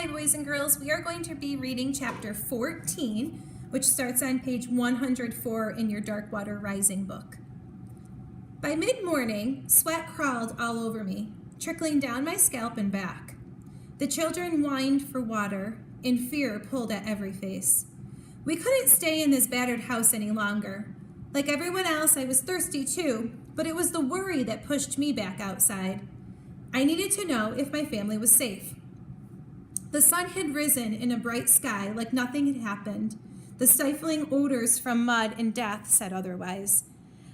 Hi, boys and girls. We are going to be reading chapter 14, which starts on page 104 in your Darkwater Rising book. By mid-morning, sweat crawled all over me, trickling down my scalp and back. The children whined for water, and fear pulled at every face. We couldn't stay in this battered house any longer. Like everyone else, I was thirsty too, but it was the worry that pushed me back outside. I needed to know if my family was safe. The sun had risen in a bright sky like nothing had happened. The stifling odors from mud and death said otherwise.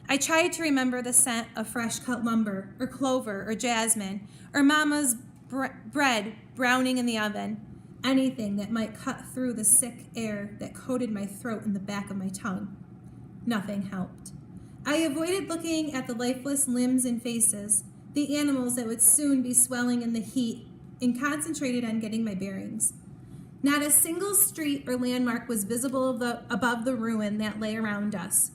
I tried to remember the scent of fresh cut lumber, or clover, or jasmine, or Mama's bread browning in the oven, anything that might cut through the sick air that coated my throat and the back of my tongue. Nothing helped. I avoided looking at the lifeless limbs and faces, the animals that would soon be swelling in the heat, and concentrated on getting my bearings. Not a single street or landmark was visible above the ruin that lay around us.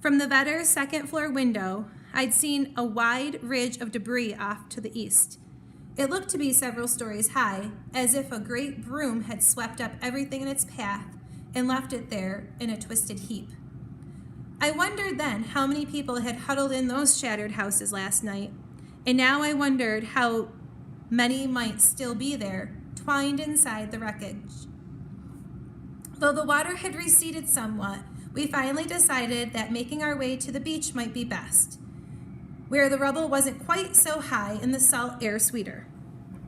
From the Vedder's second-floor window, I'd seen a wide ridge of debris off to the east. It looked to be several stories high, as if a great broom had swept up everything in its path and left it there in a twisted heap. I wondered then how many people had huddled in those shattered houses last night, and now I wondered how many might still be there, twined inside the wreckage. Though the water had receded somewhat, we finally decided that making our way to the beach might be best, where the rubble wasn't quite so high and the salt air sweeter.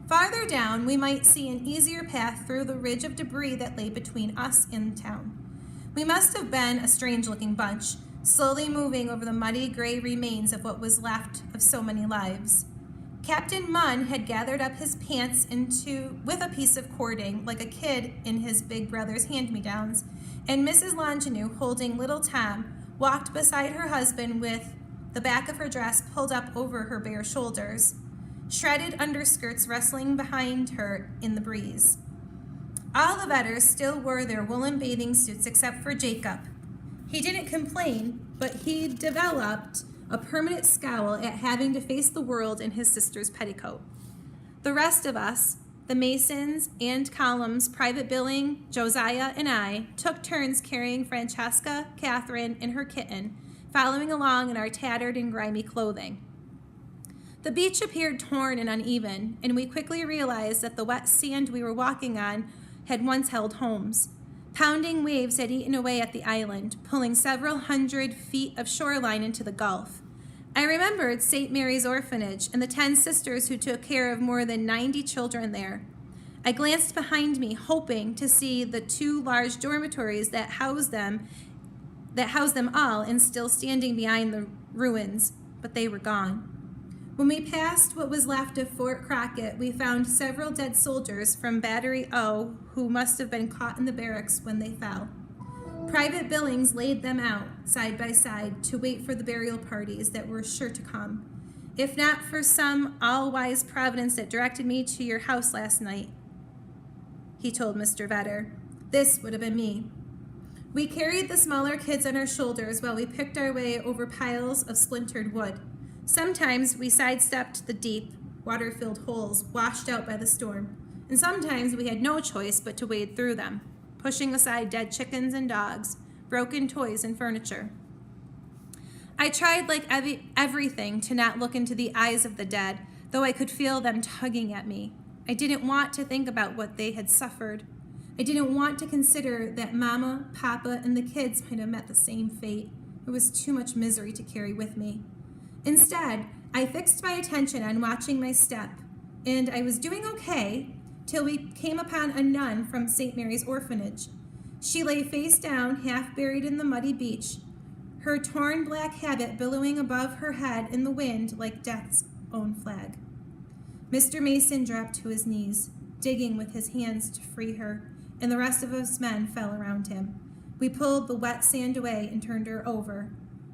Farther down, we might see an easier path through the ridge of debris that lay between us and town. We must have been a strange-looking bunch, slowly moving over the muddy gray remains of what was left of so many lives. Captain Munn had gathered up his pants with a piece of cording, like a kid in his big brother's hand-me-downs, and Mrs. Longenu, holding little Tom, walked beside her husband with the back of her dress pulled up over her bare shoulders, shredded underskirts rustling behind her in the breeze. All the Vedders still wore their woolen bathing suits except for Jacob. He didn't complain, but he developed a permanent scowl at having to face the world in his sister's petticoat. The rest of us, the Masons and Columns, Private Billing, Josiah, and I, took turns carrying Francesca, Catherine, and her kitten, following along in our tattered and grimy clothing. The beach appeared torn and uneven, and we quickly realized that the wet sand we were walking on had once held homes. Pounding waves had eaten away at the island, pulling several hundred feet of shoreline into the Gulf. I remembered St. Mary's Orphanage and the 10 sisters who took care of more than 90 children there. I glanced behind me, hoping to see the 2 large dormitories that housed them all and still standing behind the ruins, but they were gone. When we passed what was left of Fort Crockett, we found several dead soldiers from Battery O who must have been caught in the barracks when they fell. Private Billings laid them out, side by side, to wait for the burial parties that were sure to come. If not for some all-wise providence that directed me to your house last night, he told Mr. Vedder, this would have been me. We carried the smaller kids on our shoulders while we picked our way over piles of splintered wood. Sometimes we sidestepped the deep, water-filled holes washed out by the storm, and sometimes we had no choice but to wade through them, pushing aside dead chickens and dogs, broken toys and furniture. I tried like everything to not look into the eyes of the dead, though I could feel them tugging at me. I didn't want to think about what they had suffered. I didn't want to consider that Mama, Papa, and the kids might have met the same fate. It was too much misery to carry with me. Instead, I fixed my attention on watching my step, and I was doing okay till we came upon a nun from St. Mary's Orphanage. She lay face down, half buried in the muddy beach, her torn black habit billowing above her head in the wind like death's own flag. Mr. Mason dropped to his knees, digging with his hands to free her, and the rest of us men fell around him. We pulled the wet sand away and turned her over,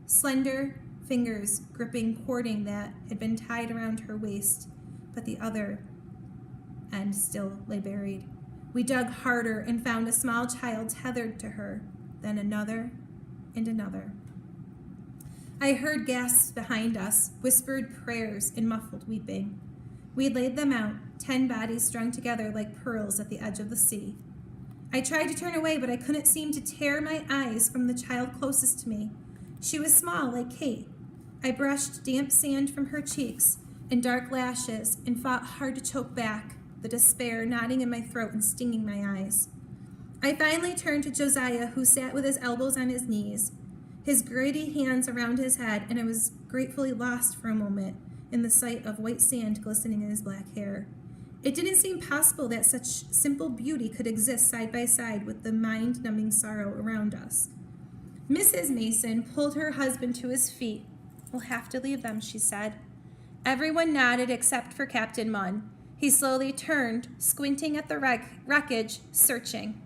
slender fingers gripping cording that had been tied around her waist, but the other end still lay buried. We dug harder and found a small child tethered to her, then another and another. I heard gasps behind us, whispered prayers, and muffled weeping. We laid them out, 10 bodies strung together like pearls at the edge of the sea. I tried to turn away, but I couldn't seem to tear my eyes from the child closest to me. She was small, like Kate. I brushed damp sand from her cheeks and dark lashes and fought hard to choke back the despair knotting in my throat and stinging my eyes. I finally turned to Josiah, who sat with his elbows on his knees, his gritty hands around his head, and I was gratefully lost for a moment in the sight of white sand glistening in his black hair. It didn't seem possible that such simple beauty could exist side by side with the mind-numbing sorrow around us. Mrs. Mason pulled her husband to his feet. "We'll have to leave them," she said. Everyone nodded except for Captain Munn. He slowly turned, squinting at the wreckage, searching.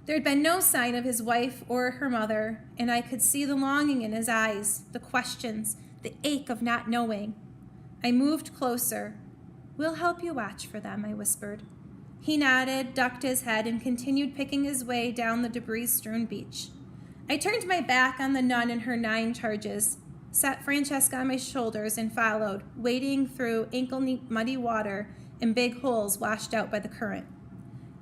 There had been no sign of his wife or her mother, and I could see the longing in his eyes, the questions, the ache of not knowing. I moved closer. "We'll help you watch for them," I whispered. He nodded, ducked his head, and continued picking his way down the debris-strewn beach. I turned my back on the nun and her 9 charges, set Francesca on my shoulders, and followed, wading through ankle-deep muddy water and big holes washed out by the current.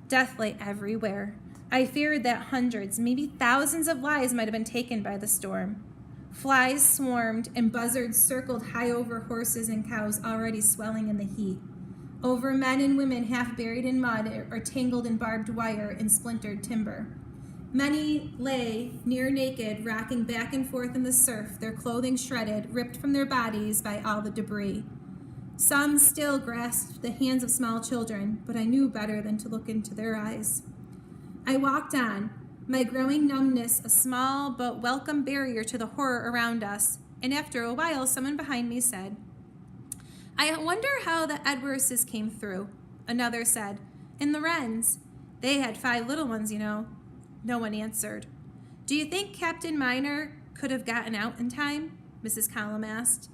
Death lay everywhere. I feared that hundreds, maybe thousands of lives might have been taken by the storm. Flies swarmed and buzzards circled high over horses and cows already swelling in the heat, over men and women half buried in mud or tangled in barbed wire and splintered timber. Many lay near naked, rocking back and forth in the surf, their clothing shredded, ripped from their bodies by all the debris. Some still grasped the hands of small children, but I knew better than to look into their eyes. I walked on, my growing numbness a small but welcome barrier to the horror around us, and after a while someone behind me said, "I wonder how the Edwardses came through." Another said, "And the Wrens. They had 5 little ones, you know." No one answered. "Do you think Captain Miner could have gotten out in time?" Mrs. Collum asked.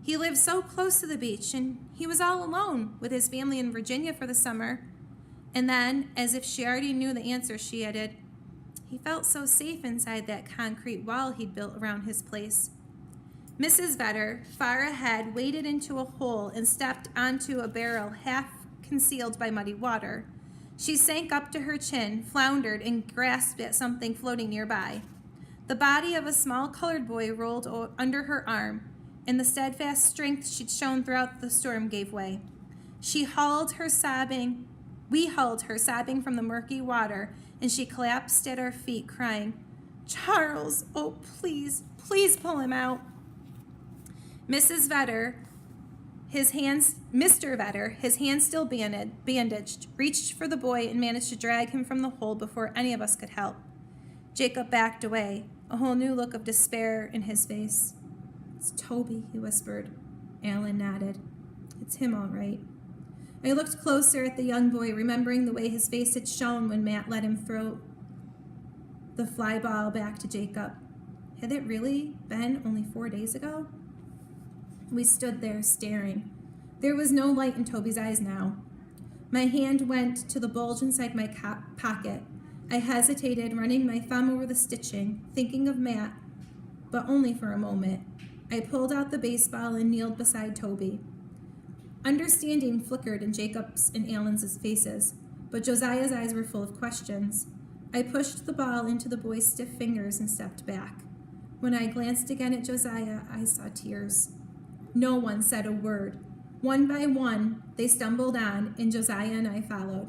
"He lived so close to the beach, and he was all alone with his family in Virginia for the summer." And then, as if she already knew the answer, she added, "He felt so safe inside that concrete wall he'd built around his place." Mrs. Vedder, far ahead, waded into a hole and stepped onto a barrel half concealed by muddy water. She sank up to her chin, floundered, and grasped at something floating nearby. The body of a small colored boy rolled under her arm, and the steadfast strength she'd shown throughout the storm gave way. We hauled her sobbing from the murky water, and she collapsed at our feet, crying, "Charles, oh please, please pull him out." Mr. Vedder, his hands still bandaged, reached for the boy and managed to drag him from the hole before any of us could help. Jacob backed away, a whole new look of despair in his face. "It's Toby," he whispered. Alan nodded. "It's him, all right." I looked closer at the young boy, remembering the way his face had shone when Matt let him throw the fly ball back to Jacob. Had it really been only 4 days ago? We stood there, staring. There was no light in Toby's eyes now. My hand went to the bulge inside my pocket. I hesitated, running my thumb over the stitching, thinking of Matt, but only for a moment. I pulled out the baseball and kneeled beside Toby. Understanding flickered in Jacob's and Alan's faces, but Josiah's eyes were full of questions. I pushed the ball into the boy's stiff fingers and stepped back. When I glanced again at Josiah, I saw tears. No one said a word. One by one, they stumbled on, and Josiah and I followed.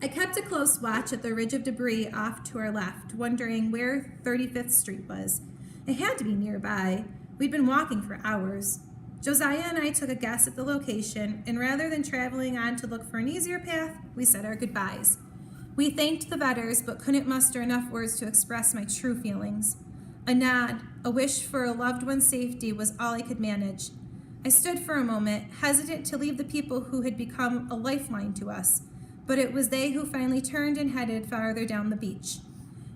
I kept a close watch at the ridge of debris off to our left, wondering where 35th Street was. It had to be nearby. We'd been walking for hours. Josiah and I took a guess at the location, and rather than traveling on to look for an easier path, we said our goodbyes. We thanked the Vedders, but couldn't muster enough words to express my true feelings. A nod, a wish for a loved one's safety was all I could manage. I stood for a moment, hesitant to leave the people who had become a lifeline to us, but it was they who finally turned and headed farther down the beach.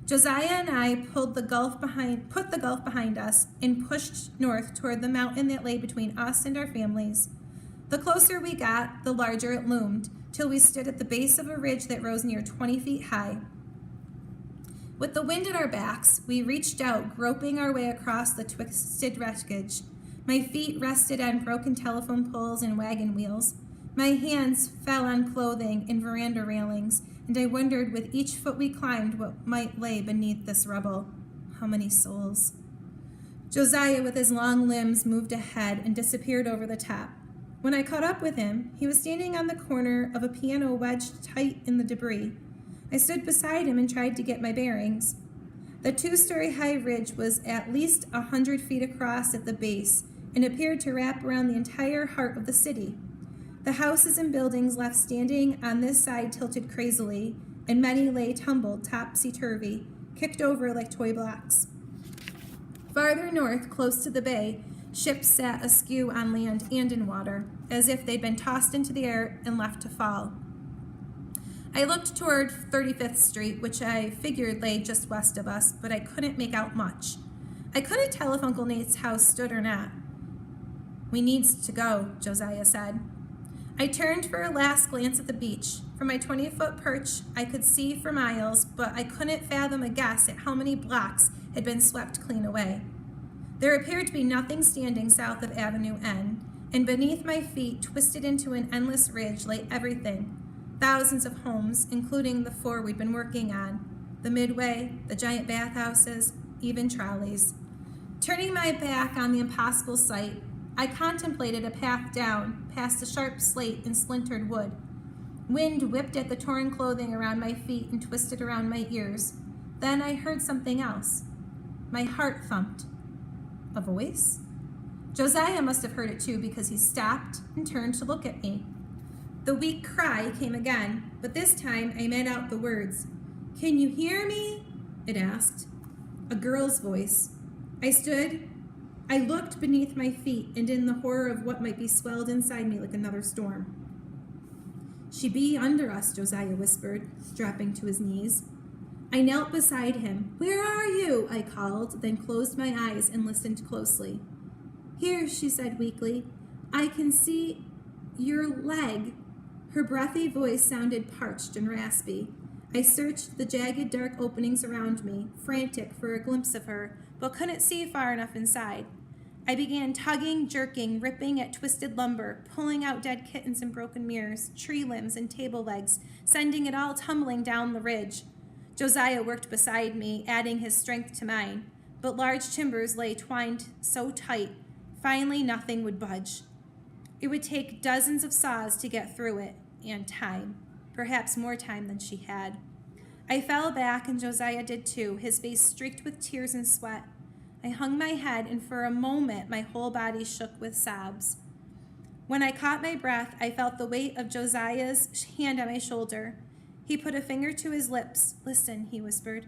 Josiah and I put the gulf behind us and pushed north toward the mountain that lay between us and our families. The closer we got, the larger it loomed, till we stood at the base of a ridge that rose near 20 feet high. With the wind at our backs, we reached out, groping our way across the twisted wreckage. My feet rested on broken telephone poles and wagon wheels. My hands fell on clothing and veranda railings, and I wondered with each foot we climbed what might lay beneath this rubble. How many souls? Josiah, with his long limbs, moved ahead and disappeared over the top. When I caught up with him, he was standing on the corner of a piano wedged tight in the debris. I stood beside him and tried to get my bearings. The 2-story high ridge was at least 100 feet across at the base and appeared to wrap around the entire heart of the city. The houses and buildings left standing on this side tilted crazily, and many lay tumbled topsy-turvy, kicked over like toy blocks. Farther north, close to the bay, ships sat askew on land and in water, as if they'd been tossed into the air and left to fall. I looked toward 35th Street, which I figured lay just west of us, but I couldn't make out much. I couldn't tell if Uncle Nate's house stood or not. "We needs to go," Josiah said. I turned for a last glance at the beach. From my 20-foot perch, I could see for miles, but I couldn't fathom a guess at how many blocks had been swept clean away. There appeared to be nothing standing south of Avenue N, and beneath my feet, twisted into an endless ridge, lay everything. Thousands of homes, including the 4 we'd been working on, the Midway, the giant bathhouses, even trolleys. Turning my back on the impossible sight, I contemplated a path down, past a sharp slate and splintered wood. Wind whipped at the torn clothing around my feet and twisted around my ears. Then I heard something else. My heart thumped. A voice? Josiah must have heard it too, because he stopped and turned to look at me. The weak cry came again, but this time I made out the words. "Can you hear me?" it asked. A girl's voice. I looked beneath my feet and in the horror of what might be swelled inside me like another storm. "She be under us," Josiah whispered, dropping to his knees. I knelt beside him. "Where are you?" I called, then closed my eyes and listened closely. "Here," she said weakly. "I can see your leg." Her breathy voice sounded parched and raspy. I searched the jagged dark openings around me, frantic for a glimpse of her, but couldn't see far enough inside. I began tugging, jerking, ripping at twisted lumber, pulling out dead kittens and broken mirrors, tree limbs and table legs, sending it all tumbling down the ridge. Josiah worked beside me, adding his strength to mine, but large timbers lay twined so tight, finally nothing would budge. It would take dozens of saws to get through it, and time, perhaps more time than she had. I fell back, and Josiah did too, his face streaked with tears and sweat. I hung my head, and for a moment my whole body shook with sobs. When I caught my breath, I felt the weight of Josiah's hand on my shoulder. He put a finger to his lips. "Listen," he whispered.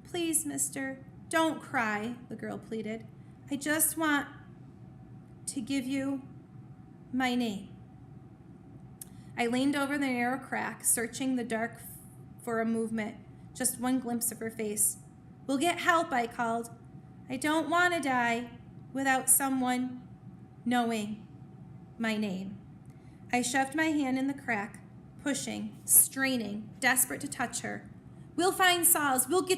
"Please, mister, don't cry," the girl pleaded. "I just want to give you my name." I leaned over the narrow crack, searching the dark for a movement, just one glimpse of her face. "We'll get help," I called. "I don't want to die without someone knowing my name." I shoved my hand in the crack, pushing, straining, desperate to touch her. "We'll find saws. We'll get